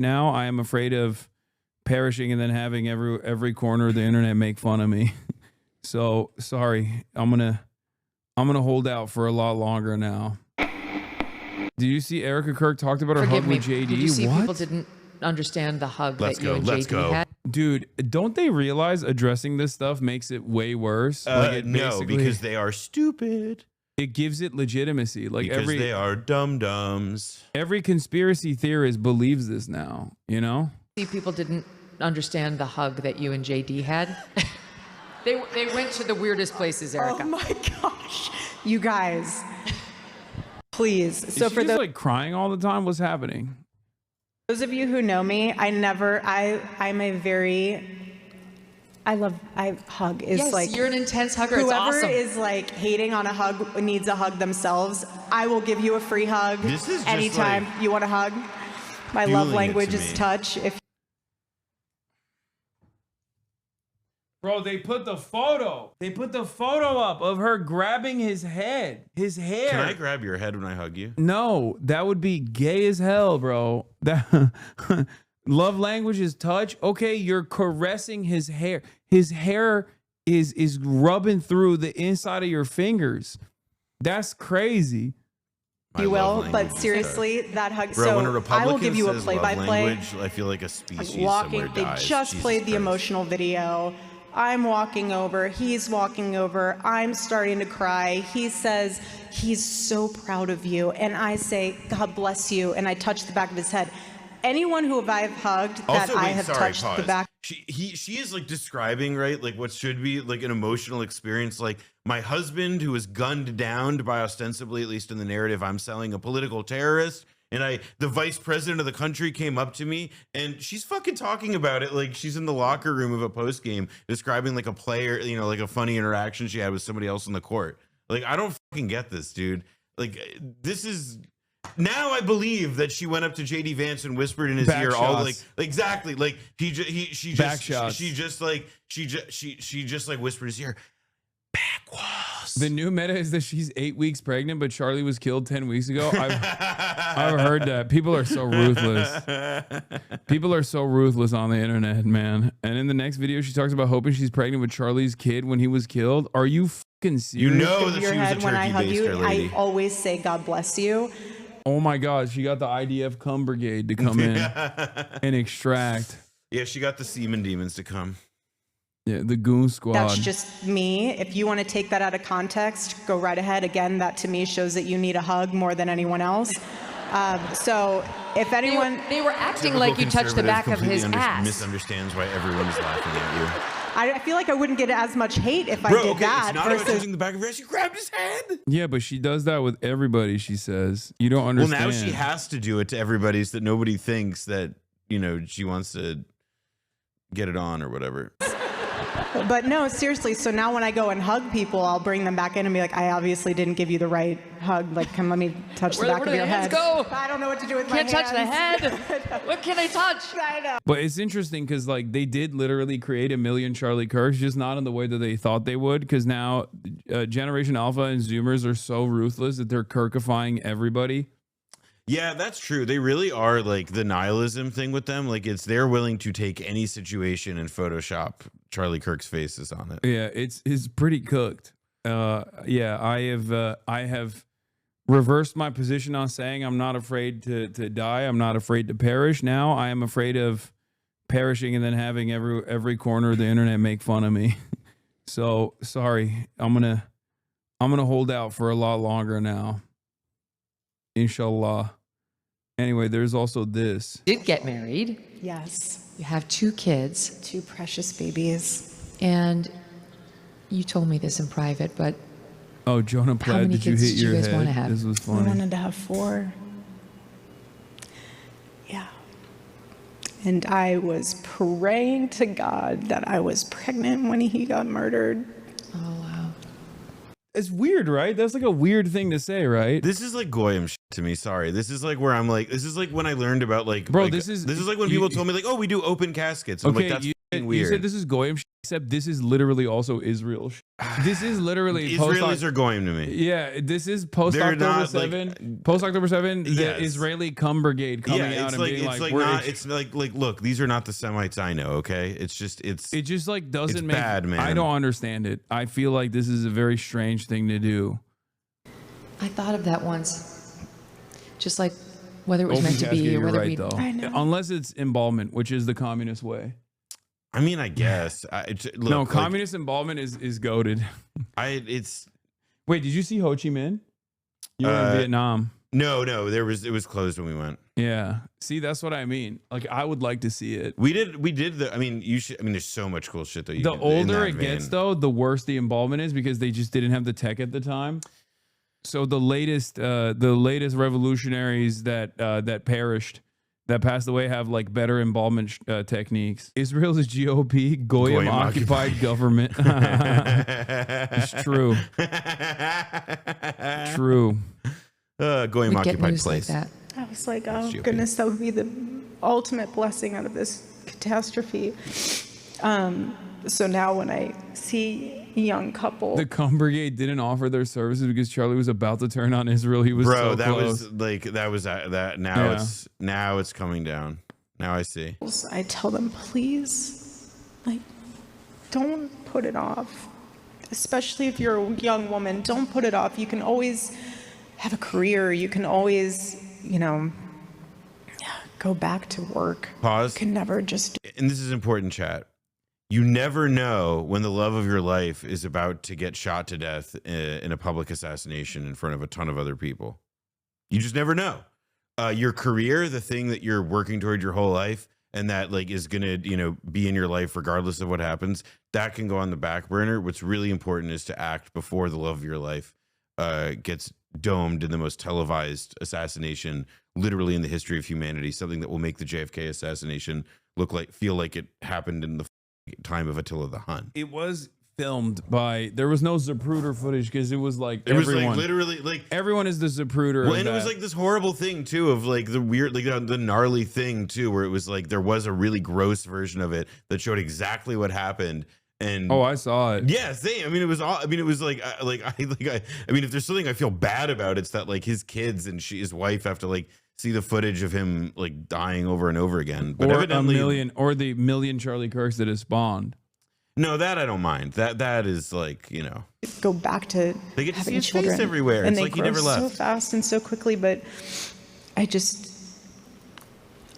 now I am afraid of perishing and then having every corner of the internet make fun of me. So sorry, I'm gonna hold out for a lot longer now. Do you see Erika Kirk talked about her hug with JD? Did you see what? people didn't understand the hug that you and JD had? Dude, don't they realize addressing this stuff makes it way worse? Like no, because they are stupid. It gives it legitimacy. Like because they are dum-dums. Every conspiracy theorist believes this now, you know? See, people didn't understand the hug that you and JD had. They went to the weirdest places, Erika. Oh my gosh. You guys. Please. Is she just like crying all the time? What's happening? Those of you who know me, I'm a very, hug is yes, like. You're an intense hugger. Whoever it's awesome. is like hating on a hug needs a hug themselves. I will give you a free hug. This is just anytime like you want a hug. My love language is touch. Bro, they put the photo. They put the photo up of her grabbing his head, his hair. Can I grab your head when I hug you? No, that would be gay as hell, bro. That love language is touch. Okay, you're caressing his hair. His hair is rubbing through the inside of your fingers. That's crazy. You will, but seriously, that hug. Bro, so when a Republican I will give you a says play-by-play. language, I feel like a species Walking, somewhere they dies. just Jesus played the Christ. emotional video. I'm walking over, he's walking over, I'm starting to cry. He says, he's so proud of you. And I say, God bless you. And I touch the back of his head. Anyone who I've hugged that I have touched the back. She is like describing, right, like what should be like an emotional experience. Like my husband who was gunned down by ostensibly, at least in the narrative I'm selling, a political terrorist. And the vice president of the country came up to me and she's fucking talking about it like she's in the locker room of a post game describing like a player, you know, like a funny interaction she had with somebody else in the court. Like, I don't fucking get this, dude. Like, this is now I believe that she went up to JD Vance and whispered in his ear all like exactly like she just like whispered in his ear. Back walls. The new meta is that she's 8 weeks pregnant, but Charlie was killed 10 weeks ago. I've heard that. People are so ruthless. People are so ruthless on the internet, man. And in the next video, she talks about hoping she's pregnant with Charlie's kid when he was killed. Are you fucking serious? You know that Your she was a head when I hug turkey you, baster lady. I always say God bless you. Oh my God, she got the IDF cum brigade to come in and extract. Yeah, she got the semen demons to come. Yeah, the goon squad. That's just me. If you want to take that out of context, go right ahead. Again, that to me shows that you need a hug more than anyone else. So if anyone... They were acting like you touched the back of his ass. Misunderstands why everyone is laughing at you. I feel like I wouldn't get as much hate if I did that. It's not about touching the back of her ass. She grabbed his head. Yeah, but she does that with everybody, she says. You don't understand. Well, now she has to do it to everybody so that nobody thinks that, you know, she wants to get it on or whatever. But no, seriously. So now when I go and hug people, I'll bring them back in and be like, I obviously didn't give you the right hug. Like, come, let me touch the back of your head. Go? I don't know what to do with my hands. Can't touch the head. What can I touch? I know. But it's interesting because like they did literally create a million Charlie Kirks, just not in the way that they thought they would. Because now Generation Alpha and Zoomers are so ruthless that they're Kirkifying everybody. Yeah, that's true. They really are like the nihilism thing with them. Like they're willing to take any situation and Photoshop Charlie Kirk's faces on it. Yeah, it's pretty cooked. Yeah, I have reversed my position on saying I'm not afraid to die. I'm not afraid to perish. Now I am afraid of perishing and then having every corner of the internet make fun of me. So sorry, I'm gonna hold out for a lot longer now. Inshallah. Anyway, there's also this. Did get married. Yes. You have 2 kids. 2 precious babies. And you told me this in private, but Oh, Jonah how Platt, many did you kids hit did you your guys head? want to have? This was We funny. wanted to have 4. Yeah. And I was praying to God that I was pregnant when he got murdered. oh wow. It's weird, right? That's like a weird thing to say, right? This is like goyim shit to me. Sorry. This is like where I'm like, this is like when I learned about like, Bro, like, this is like when you- people told me like, oh, we do open caskets. I'm Okay, like, that's You weird. said this is goyim shit, except this is literally also Israel shit. This is literally Israelis are going to me. Yeah, this is post They're October not, 7. Post October 7, the Yes. Israeli cum brigade coming out it's and like being it's like, like not. It's like look, these are not the Semites I know. Okay, it's just it just like doesn't it's make bad, man. I don't understand it. I feel like this is a very strange thing to do. I thought of that once. Just like whether it was Open meant to casket, be or you're whether right, we. though. I know. Unless it's embalmment, which is the communist way. I mean, I guess. Look, No, like, communist embalmment is goated. It's Wait, did you see Ho Chi Minh? You were in Vietnam. no. It was closed when we went. Yeah. See, that's what I mean. Like, I would like to see it. We did the. I mean, you should. I mean, there's so much cool shit that you. The could, in older that it vein. gets, though, the worse the embalmment is because they just didn't have the tech at the time. So the latest revolutionaries that perished, that passed away, have like better embalmment techniques. Israel's GOP, Goyim occupied government. It's true. True. Goyim We'd get occupied news place. like that. I was like, oh GOP. goodness, that would be the ultimate blessing out of this catastrophe. So now when I see a young couple, The cum brigade didn't offer their services because Charlie was about to turn on Israel. He was Bro, so that close. was like that. Now Yeah. it's coming down. Now I see. I tell them, please, like, don't put it off. Especially if you're a young woman, don't put it off. You can always have a career. You can always, go back to work. Pause. You can never just And this is important, chat. You never know when the love of your life is about to get shot to death in a public assassination in front of a ton of other people. You just never know. Your career, the thing that you're working toward your whole life, and that like is gonna, be in your life regardless of what happens, that can go on the back burner. What's really important is to act before the love of your life gets domed in the most televised assassination literally in the history of humanity, something that will make the JFK assassination feel like it happened in the time of Attila the Hun. It was filmed by. There was no Zapruder footage because it was like It was everyone. like literally like Everyone is the Zapruder. well, of and it was that. like this horrible thing too of like the weird, like the gnarly thing too, where it was like there was a really gross version of it that showed exactly what happened. And Oh, I saw it. yeah, same. I mean, it was all. I mean, it was like, I mean, if there's something I feel bad about, it's that like his kids and his wife have to like see the footage of him like dying over and over again. But Or evidently, the million Charlie Kirks that has spawned. no, that I don't mind. That is like go back to They get to see having his children. face everywhere. And It's they like he grow never so left. fast and so quickly. But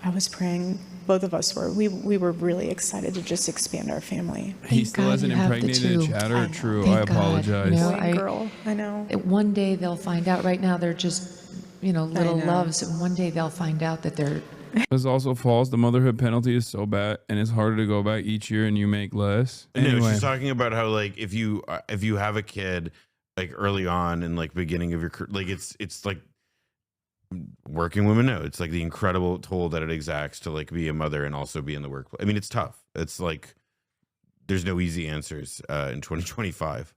I was praying. Both of us were. We were really excited to just expand our family. He Thank still God hasn't you have the impregnated a two. chatter. I know. True. Thank I God. apologize. No, Boy and I- girl. I know. One day they'll find out. Right now they're just, little know. loves, and one day they'll find out that they're. This also false. The motherhood penalty is so bad, and it's harder to go back each year, and you make less. No, Anyway, she's talking about how like if you have a kid like early on in like beginning of your like it's like working women know it's like the incredible toll that it exacts to like be a mother and also be in the workplace. I mean, it's tough. It's like there's no easy answers in 2025.